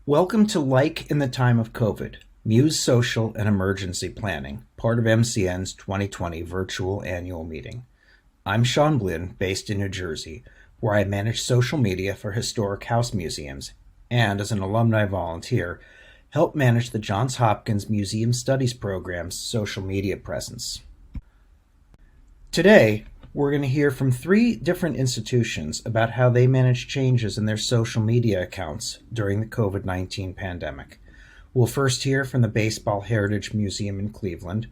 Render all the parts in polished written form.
Welcome to Like in the Time of COVID, Muse Social and Emergency Planning, part of MCN's 2020 virtual annual meeting. I'm Sean Blinn, based in New Jersey, where I manage social media for historic house museums and, as an alumni volunteer, help manage the Johns Hopkins Museum Studies program's social media presence. Today, we're going to hear from 3 different institutions about how they managed changes in their social media accounts during the COVID-19 pandemic. We'll first hear from the Baseball Heritage Museum in Cleveland,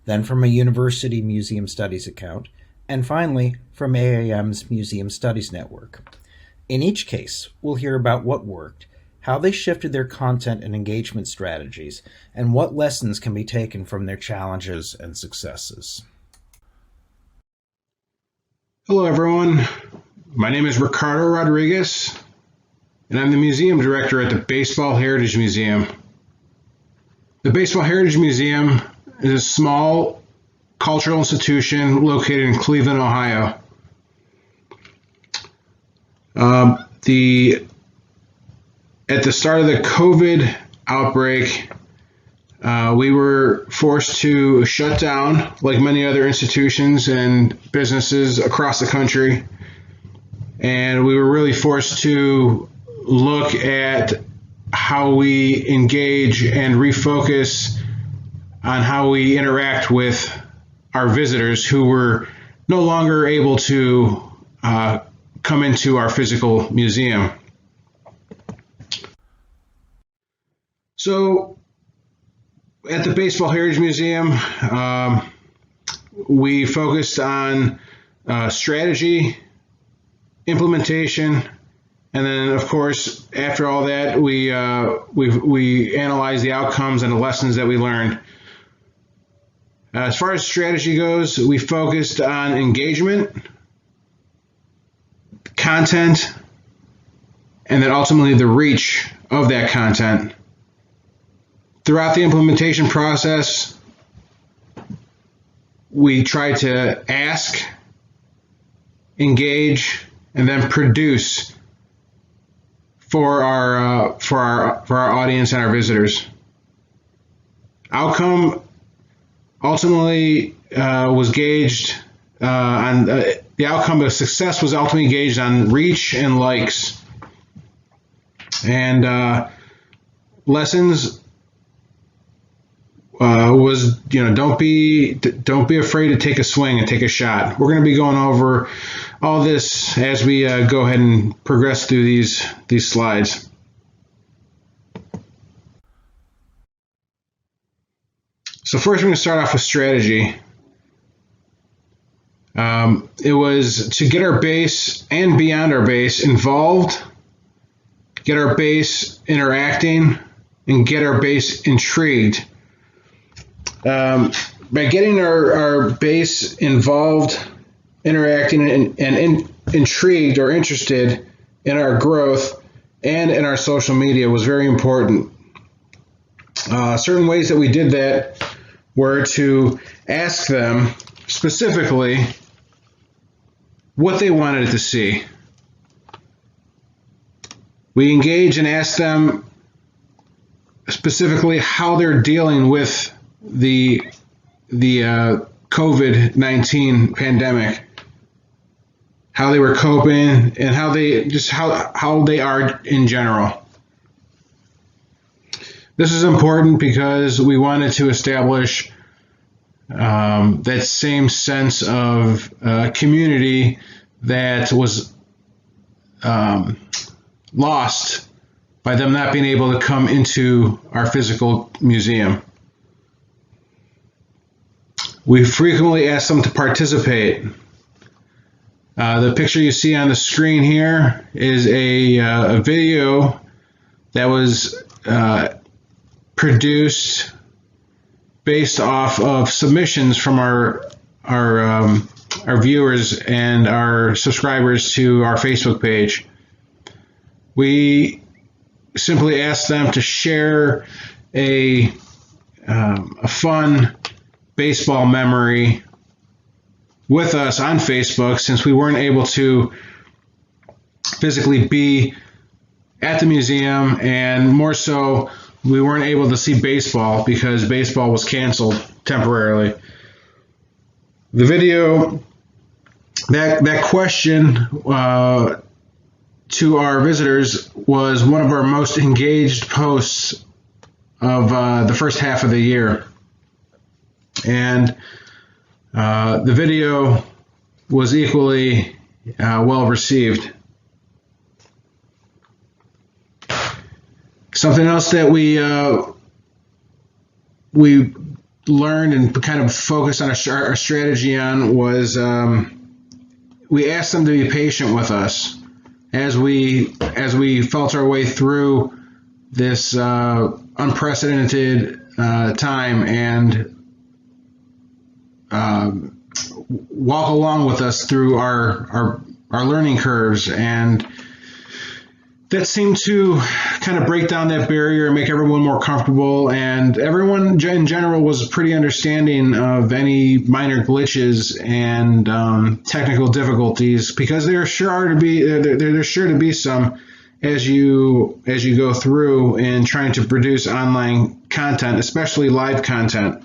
then from a University Museum Studies account, and finally from AAM's Museum Studies Network. In each case, we'll hear about what worked, how they shifted their content and engagement strategies, and what lessons can be taken from their challenges and successes. Hello, everyone. My name is Ricardo Rodriguez, and I'm the museum director at the Baseball Heritage Museum. The Baseball Heritage Museum is a small cultural institution located in Cleveland, Ohio. At the start of the COVID outbreak, we were forced to shut down, like many other institutions and businesses across the country. And we were really forced to look at how we engage and refocus on how we interact with our visitors who were no longer able to come into our physical museum. So, at the Baseball Heritage Museum, we focused on strategy, implementation, and then, of course, after all that, we analyzed the outcomes and the lessons that we learned. As far as strategy goes, we focused on engagement, content, and then ultimately the reach of that content. Throughout the implementation process, we try to ask, engage, and then produce for our audience and our visitors. Outcome ultimately was gauged on the outcome of success was ultimately gauged on reach and likes, and lessons. Was don't be afraid to take a swing and take a shot. We're going to be going over all this as we go ahead and progress through these slides. So first, we're going to start off with strategy. It was to get our base and beyond our base involved, get our base interacting, and get our base intrigued. By getting our base involved, interacting, and intrigued or interested in our growth and in our social media was very important. Certain ways that we did that were to ask them specifically what they wanted to see. We engaged and asked them specifically how they're dealing with the COVID-19 pandemic, how they were coping, and how they are in general. This is important because we wanted to establish that same sense of community that was lost by them not being able to come into our physical museum. We frequently ask them to participate. The picture you see on the screen here is a video that was produced based off of submissions from our viewers and our subscribers to our Facebook page. We simply asked them to share a fun baseball memory with us on Facebook, since we weren't able to physically be at the museum, and more so, we weren't able to see baseball because baseball was canceled temporarily. The video, that question to our visitors was one of our most engaged posts of the first half of the year. And the video was equally well received. Something else that we learned and kind of focused on our strategy on was we asked them to be patient with us as we felt our way through this unprecedented time, and walk along with us through our learning curves. And that seemed to kind of break down that barrier and make everyone more comfortable. And everyone in general was pretty understanding of any minor glitches and technical difficulties, because there's sure to be some as you go through in trying to produce online content, especially live content.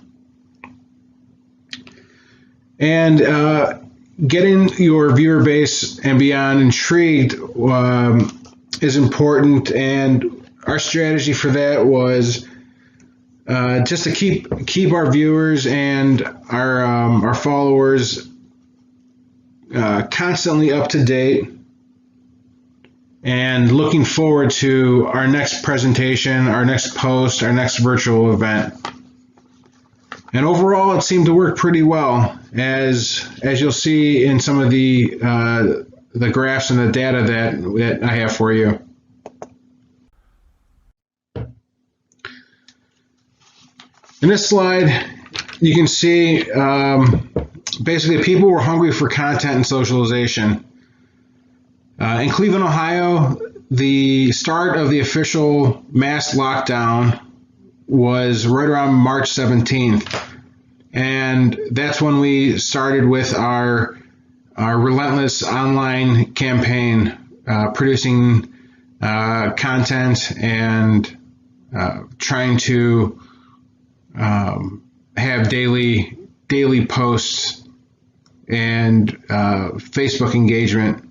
And getting your viewer base and beyond intrigued is important, and our strategy for that was just to keep our viewers and our followers constantly up to date and looking forward to our next presentation, our next post, our next virtual event. And overall, it seemed to work pretty well, as you'll see in some of the graphs and the data that I have for you. In this slide, you can see basically people were hungry for content and socialization. In Cleveland, Ohio, the start of the official mass lockdown was right around March 17th. And that's when we started with our relentless online campaign, producing content and trying to have daily posts and Facebook engagement.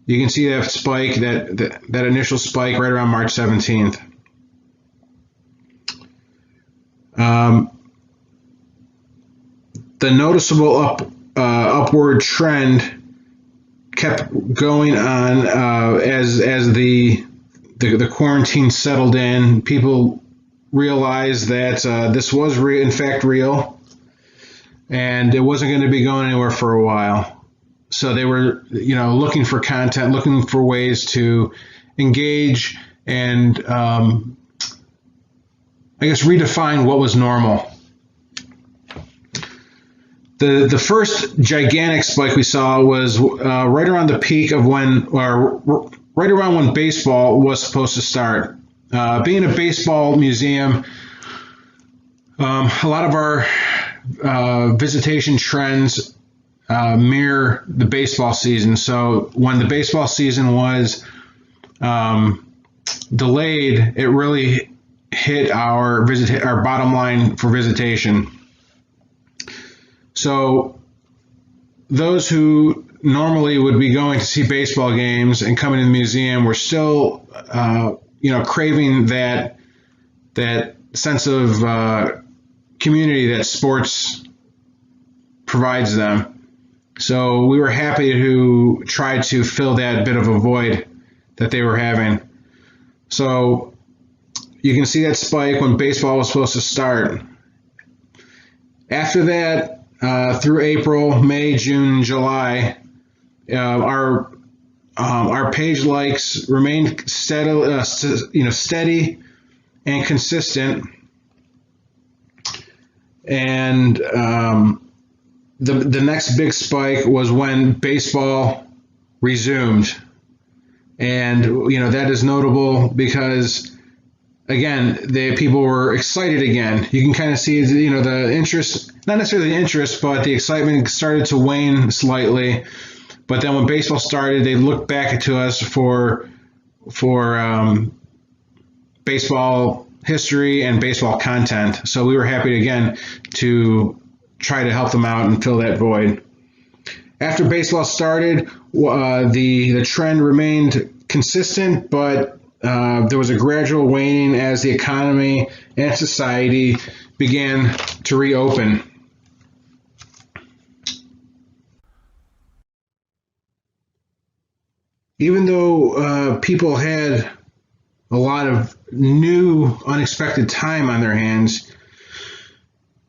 You can see that spike, that initial spike right around March 17th. The noticeable upward trend kept going on as the quarantine settled in. People realized that this was in fact real, and it wasn't going to be going anywhere for a while. So they were, looking for content, looking for ways to engage and, redefine what was normal. The first gigantic spike we saw was right around the peak of right around when baseball was supposed to start. Being a baseball museum, a lot of our visitation trends mirror the baseball season. So when the baseball season was delayed, it really hit our bottom line for visitation. So those who normally would be going to see baseball games and coming to the museum were still, craving that sense of community that sports provides them. So we were happy to try to fill that bit of a void that they were having. So you can see that spike when baseball was supposed to start. After that, through April, May, June, July, our page likes remained steady and consistent, and the next big spike was when baseball resumed, and that is notable because, again, people were excited again. You can kind of see the interest, not necessarily the interest, but the excitement started to wane slightly. But then when baseball started, they looked back to us for baseball history and baseball content. So we were happy again to try to help them out and fill that void. After baseball started, the trend remained consistent, but there was a gradual waning as the economy and society began to reopen. Even though people had a lot of new, unexpected time on their hands,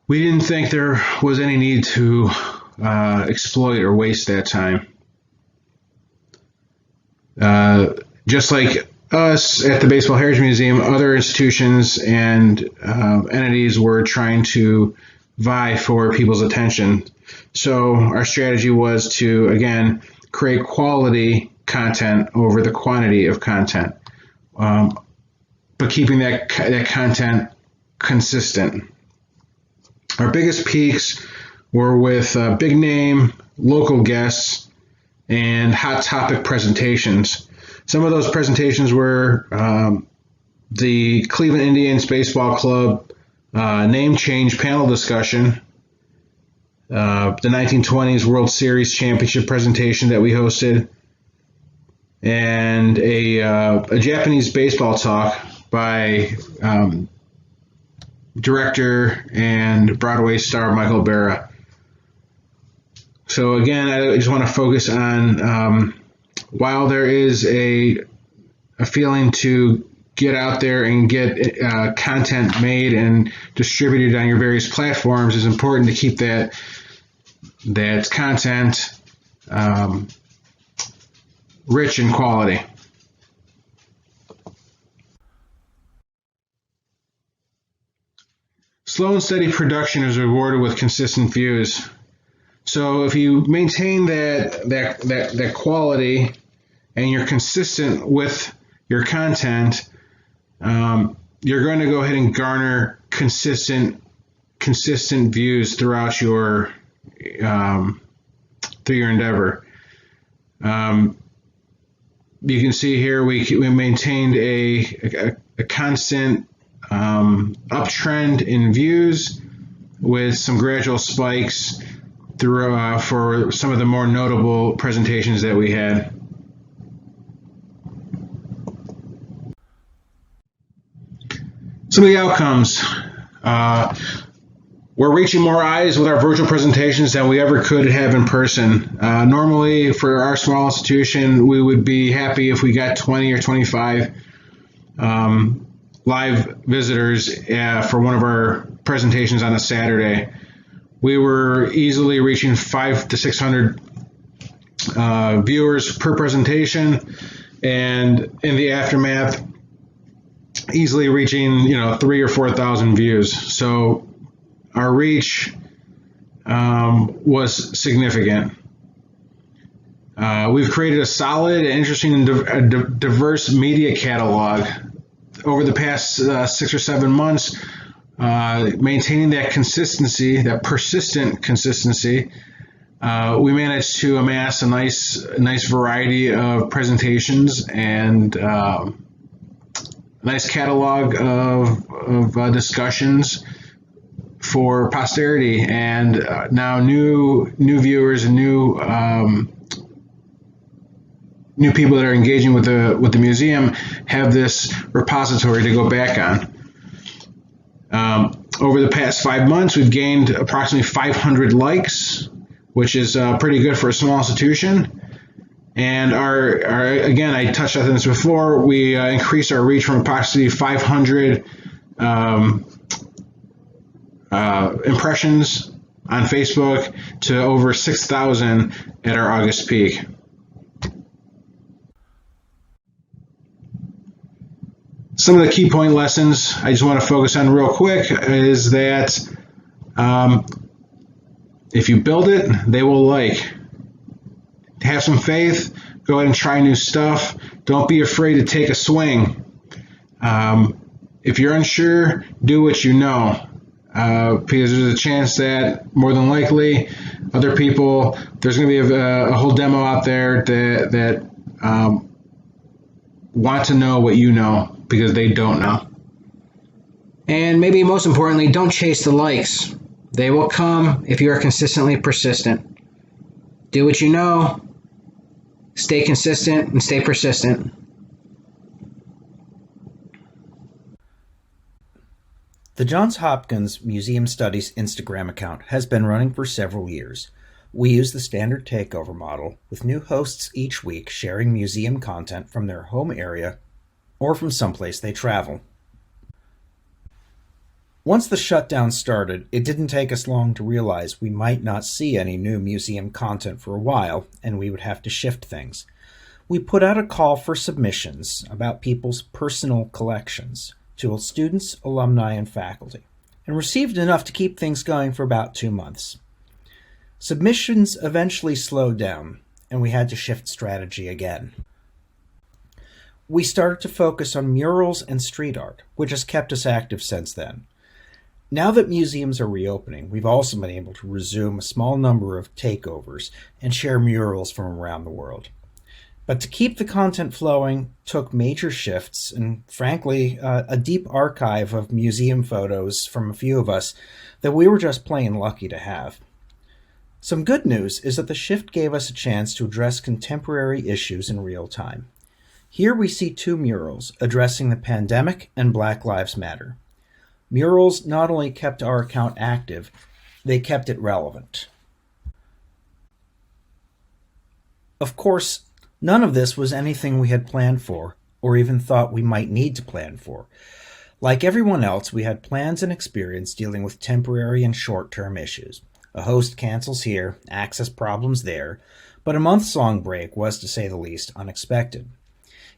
we didn't think there was any need to exploit or waste that time. Just like us at the Baseball Heritage Museum, other institutions and entities were trying to vie for people's attention. So our strategy was to, again, create quality content over the quantity of content, but keeping that content consistent. Our biggest peaks were with big name, local guests, and hot topic presentations. Some of those presentations were the Cleveland Indians Baseball Club name change panel discussion, the 1920s World Series Championship presentation that we hosted, and a Japanese baseball talk by director and Broadway star Michael Berra. So again, I just want to focus on while there is a feeling to get out there and get content made and distributed on your various platforms, it's important to keep that content rich in quality. Slow and steady production is rewarded with consistent views. So if you maintain that quality and you're consistent with your content, you're going to go ahead and garner consistent views throughout your through your endeavor. You can see here we maintained a constant uptrend in views with some gradual spikes through for some of the more notable presentations that we had. Some of the outcomes. We're reaching more eyes with our virtual presentations than we ever could have in person. Normally, for our small institution, we would be happy if we got 20 or 25 live visitors for one of our presentations on a Saturday. We were easily reaching 500 to 600 viewers per presentation, and in the aftermath, easily reaching 3,000 or 4,000 views. So our reach was significant. We've created a solid, interesting, and diverse media catalog over the past 6 or 7 months. Maintaining that consistency, that persistent consistency, we managed to amass a nice variety of presentations and nice catalog of discussions for posterity, and now new viewers and new people that are engaging with the museum have this repository to go back on. Over the past 5 months, we've gained approximately 500 likes, which is pretty good for a small institution. And our again, I touched on this before, we increased our reach from approximately 500 impressions on Facebook to over 6,000 at our August peak. Some of the key point lessons I just want to focus on real quick is that if you build it, they will like. Have some faith, go ahead and try new stuff. Don't be afraid to take a swing. If you're unsure, do what you know. Because there's a chance that more than likely other people, there's going to be a whole demo out there that want to know what you know because they don't know. And maybe most importantly, don't chase the likes. They will come if you are consistently persistent. Do what you know, stay consistent, and stay persistent. The Johns Hopkins Museum Studies Instagram account has been running for several years. We use the standard takeover model, with new hosts each week sharing museum content from their home area or from someplace they travel. Once the shutdown started, it didn't take us long to realize we might not see any new museum content for a while, and we would have to shift things. We put out a call for submissions about people's personal collections to students, alumni, and faculty, and received enough to keep things going for about 2 months. Submissions eventually slowed down, and we had to shift strategy again. We started to focus on murals and street art, which has kept us active since then. Now that museums are reopening, we've also been able to resume a small number of takeovers and share murals from around the world. But to keep the content flowing took major shifts and, frankly, a deep archive of museum photos from a few of us that we were just plain lucky to have. Some good news is that the shift gave us a chance to address contemporary issues in real time. Here we see 2 murals addressing the pandemic and Black Lives Matter. Murals not only kept our account active, they kept it relevant. Of course, none of this was anything we had planned for, or even thought we might need to plan for. Like everyone else, we had plans and experience dealing with temporary and short-term issues. A host cancels here, access problems there, but a months-long break was, to say the least, unexpected.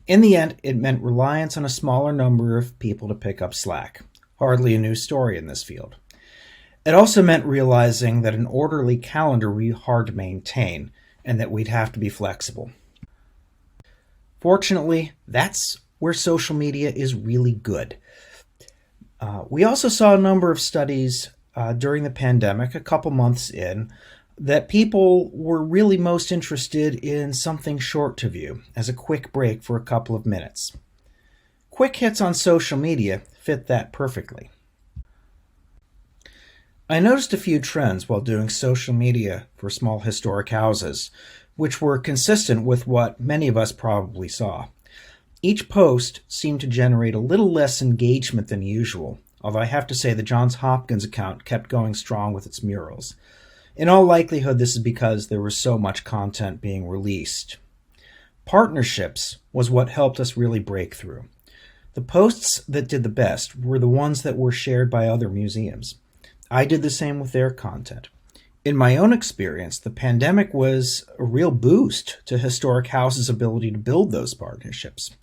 In the end, it meant reliance on a smaller number of people to pick up slack. Hardly a new story in this field. It also meant realizing that an orderly calendar would be hard to maintain, and that we'd have to be flexible. Fortunately, that's where social media is really good. We also saw a number of studies during the pandemic, a couple months in, that people were really most interested in something short to view, as a quick break for a couple of minutes. Quick hits on social media fit that perfectly. I noticed a few trends while doing social media for small historic houses, which were consistent with what many of us probably saw. Each post seemed to generate a little less engagement than usual, although I have to say the Johns Hopkins account kept going strong with its murals. In all likelihood, this is because there was so much content being released. Partnerships was what helped us really break through. The posts that did the best were the ones that were shared by other museums. I did the same with their content. In my own experience, the pandemic was a real boost to historic houses' ability to build those partnerships.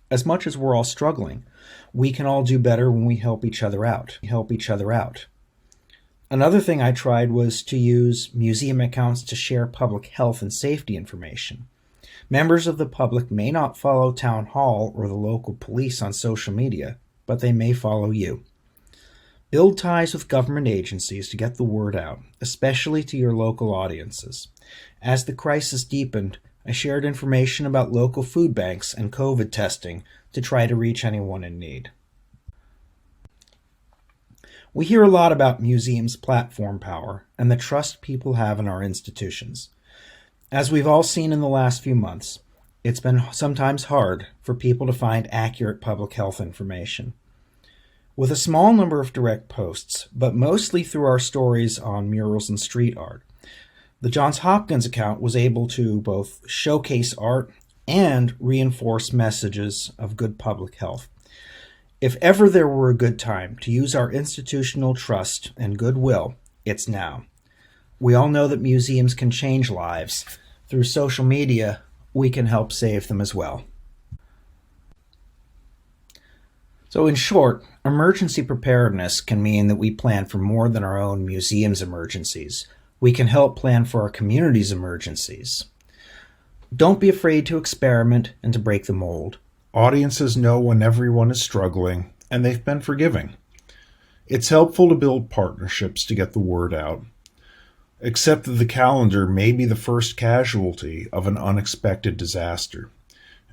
As much as we're all struggling, we can all do better when we help each other out. Another thing I tried was to use museum accounts to share public health and safety information. Members of the public may not follow town hall or the local police on social media, but they may follow you. Build ties with government agencies to get the word out, especially to your local audiences. As the crisis deepened, I shared information about local food banks and COVID testing to try to reach anyone in need. We hear a lot about museums' platform power and the trust people have in our institutions. As we've all seen in the last few months, it's been sometimes hard for people to find accurate public health information. With a small number of direct posts, but mostly through our stories on murals and street art, the Johns Hopkins account was able to both showcase art and reinforce messages of good public health. If ever there were a good time to use our institutional trust and goodwill, it's now. We all know that museums can change lives. Through social media, we can help save them as well. So in short, emergency preparedness can mean that we plan for more than our own museum's emergencies. We can help plan for our community's emergencies. Don't be afraid to experiment and to break the mold. Audiences know when everyone is struggling, and they've been forgiving. It's helpful to build partnerships to get the word out. Accept that the calendar may be the first casualty of an unexpected disaster,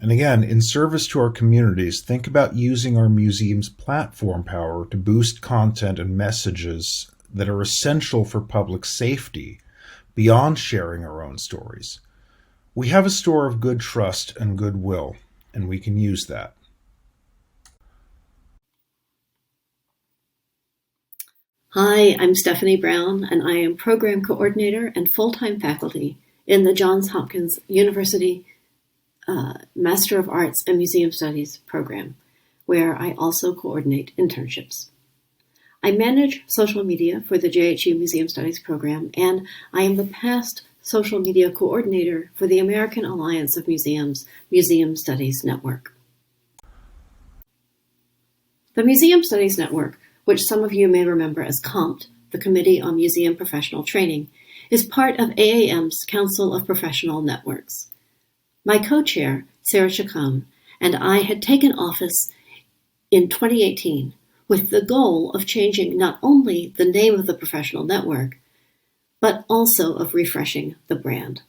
And again, in service to our communities, think about using our museum's platform power to boost content and messages that are essential for public safety beyond sharing our own stories. We have a store of good trust and goodwill, and we can use that. Hi, I'm Stephanie Brown, and I am Program Coordinator and full-time faculty in the Johns Hopkins University Master of Arts and Museum Studies program, where I also coordinate internships. I manage social media for the JHU Museum Studies program, and I am the past social media coordinator for the American Alliance of Museums Museum Studies Network. The Museum Studies Network, which some of you may remember as COMPT, the Committee on Museum Professional Training, is part of AAM's Council of Professional Networks. My co-chair, Sarah Chacon, and I had taken office in 2018 with the goal of changing not only the name of the professional network, but also of refreshing the brand.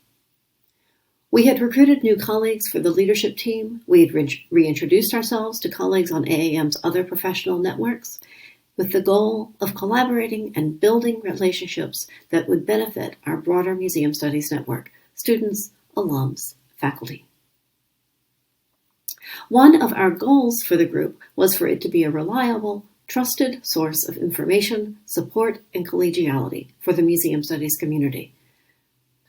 We had recruited new colleagues for the leadership team. We had reintroduced ourselves to colleagues on AAM's other professional networks, with the goal of collaborating and building relationships that would benefit our broader Museum Studies network, students, alums, faculty. One of our goals for the group was for it to be a reliable, trusted source of information, support, and collegiality for the Museum Studies community.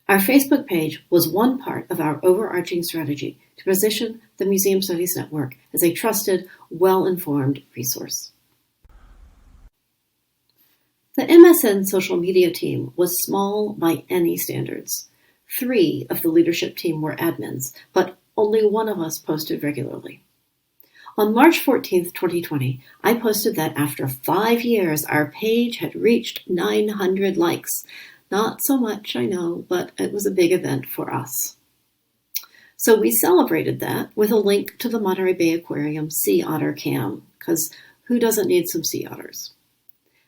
Our Facebook page was one part of our overarching strategy to position the Museum Studies network as a trusted, well-informed resource. The MSN social media team was small by any standards. 3 of the leadership team were admins, but only one of us posted regularly. On March 14th, 2020, I posted that after 5 years, our page had reached 900 likes. Not so much, I know, but it was a big event for us. So we celebrated that with a link to the Monterey Bay Aquarium Sea Otter Cam, because who doesn't need some sea otters?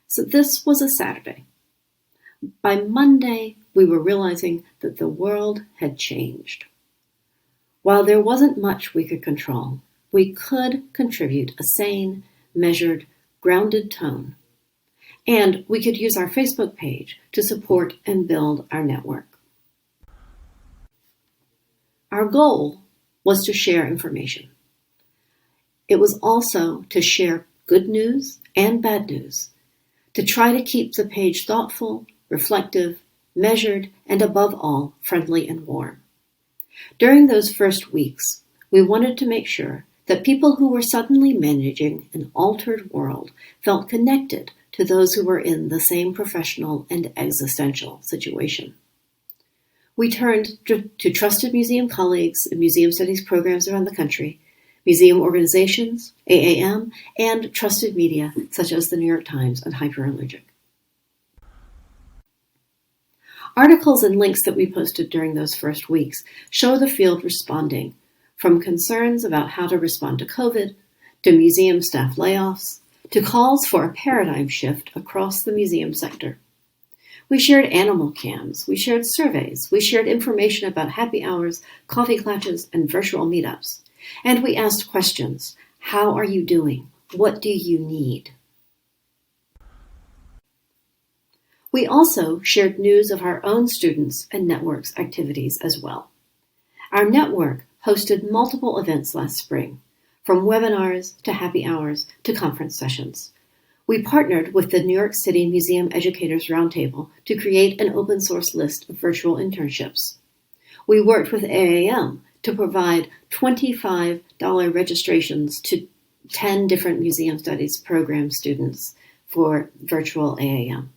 So this was a Saturday. By Monday, we were realizing that the world had changed. While there wasn't much we could control, we could contribute a sane, measured, grounded tone. And we could use our Facebook page to support and build our network. Our goal was to share information. It was also to share good news and bad news, to try to keep the page thoughtful, reflective, measured, and above all, friendly and warm. During those first weeks, we wanted to make sure that people who were suddenly managing an altered world felt connected to those who were in the same professional and existential situation. We turned to trusted museum colleagues and museum studies programs around the country, museum organizations, AAM, and trusted media such as the New York Times and Hyperallergic. Articles and links that we posted during those first weeks show the field responding, from concerns about how to respond to COVID, to museum staff layoffs, to calls for a paradigm shift across the museum sector. We shared animal cams, we shared surveys, we shared information about happy hours, coffee clutches, and virtual meetups. And we asked questions. How are you doing? What do you need? We also shared news of our own students and networks activities as well. Our network hosted multiple events last spring, from webinars to happy hours to conference sessions. We partnered with the New York City Museum Educators Roundtable to create an open source list of virtual internships. We worked with AAM to provide $25 registrations to 10 different museum studies program students for virtual AAM.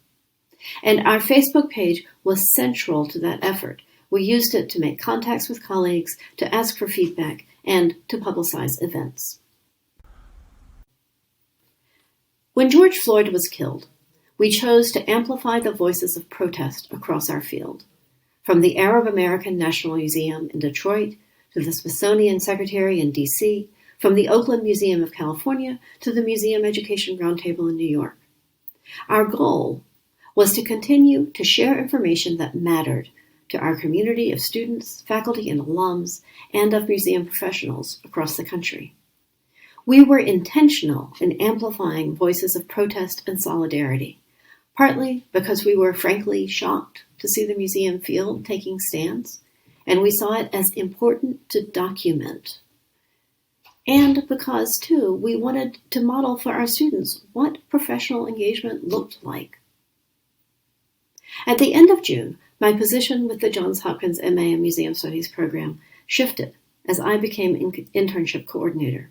And our Facebook page was central to that effort. We used it to make contacts with colleagues, to ask for feedback, and to publicize events. When George Floyd was killed, we chose to amplify the voices of protest across our field, from the Arab American National Museum in Detroit to the Smithsonian Secretary in D.C., from the Oakland Museum of California to the Museum Education Roundtable in New York. Our goal was to continue to share information that mattered, to our community of students, faculty, and alums, and of museum professionals across the country. We were intentional in amplifying voices of protest and solidarity, partly because we were frankly shocked to see the museum field taking stands, and we saw it as important to document. And because, too, we wanted to model for our students what professional engagement looked like. At the end of June, my position with the Johns Hopkins MA in Museum Studies program shifted as I became internship coordinator.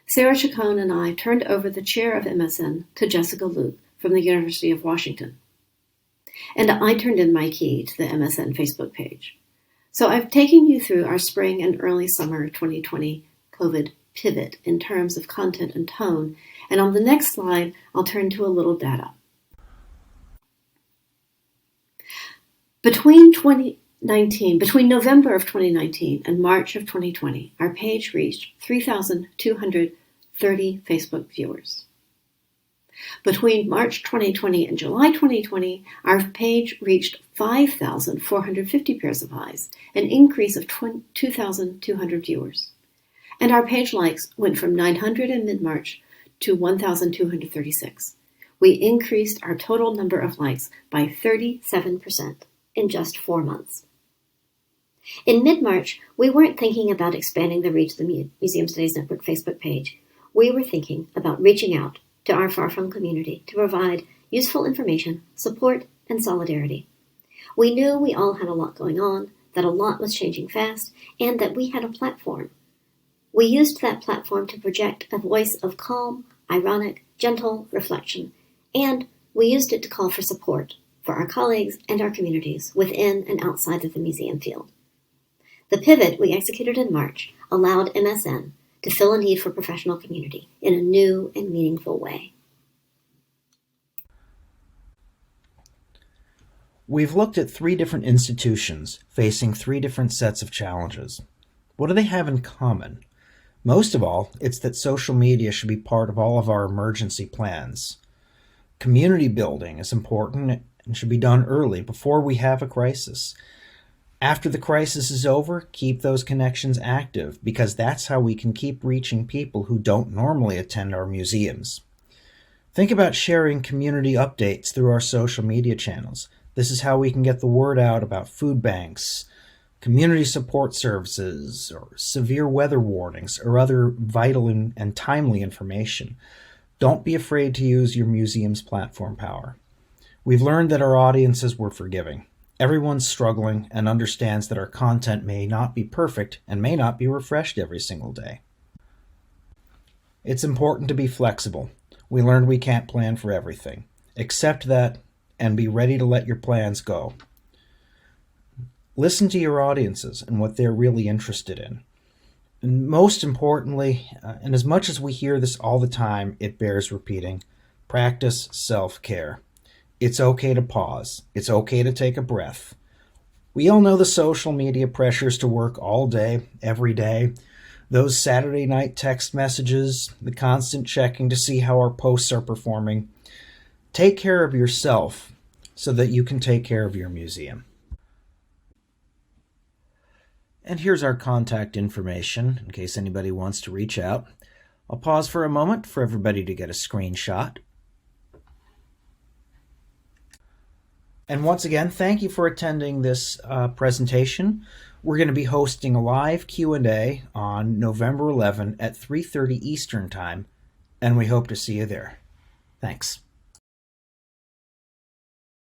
Sarah Chacon and I turned over the chair of MSN to Jessica Luke from the University of Washington. And I turned in my key to the MSN Facebook page. So I've taken you through our spring and early summer 2020 COVID pivot in terms of content and tone, and on the next slide, I'll turn to a little data. Between November of 2019 and March of 2020, our page reached 3,230 Facebook viewers. Between March 2020 and July 2020, our page reached 5,450 pairs of eyes, an increase of 2,200 viewers. And our page likes went from 900 in mid-March to 1,236. We increased our total number of likes by 37% in just 4 months. In mid-March, we weren't thinking about expanding the reach of the Museum Studies Network Facebook page. We were thinking about reaching out to our far-flung community to provide useful information, support, and solidarity. We knew we all had a lot going on, that a lot was changing fast, and that we had a platform. We used that platform to project a voice of calm, ironic, gentle reflection, and we used it to call for support for our colleagues and our communities within and outside of the museum field. The pivot we executed in March allowed MSN to fill a need for professional community in a new and meaningful way. We've looked at 3 different institutions facing 3 different sets of challenges. What do they have in common? Most of all, it's that social media should be part of all of our emergency plans. Community building is important and should be done early, before we have a crisis. After the crisis is over, keep those connections active, because that's how we can keep reaching people who don't normally attend our museums. Think about sharing community updates through our social media channels. This is how we can get the word out about food banks, community support services, or severe weather warnings, or other vital and timely information. Don't be afraid to use your museum's platform power. We've learned that our audiences were forgiving. Everyone's struggling and understands that our content may not be perfect and may not be refreshed every single day. It's important to be flexible. We learned we can't plan for everything. Accept that and be ready to let your plans go. Listen to your audiences and what they're really interested in. And most importantly, and as much as we hear this all the time, it bears repeating, practice self-care. It's okay to pause. It's okay to take a breath. We all know the social media pressures to work all day, every day. Those Saturday night text messages, the constant checking to see how our posts are performing. Take care of yourself so that you can take care of your museum. And here's our contact information in case anybody wants to reach out. I'll pause for a moment for everybody to get a screenshot. And once again, thank you for attending this presentation. We're going to be hosting a live Q&A on November 11 at 3:30 Eastern Time, and we hope to see you there. Thanks.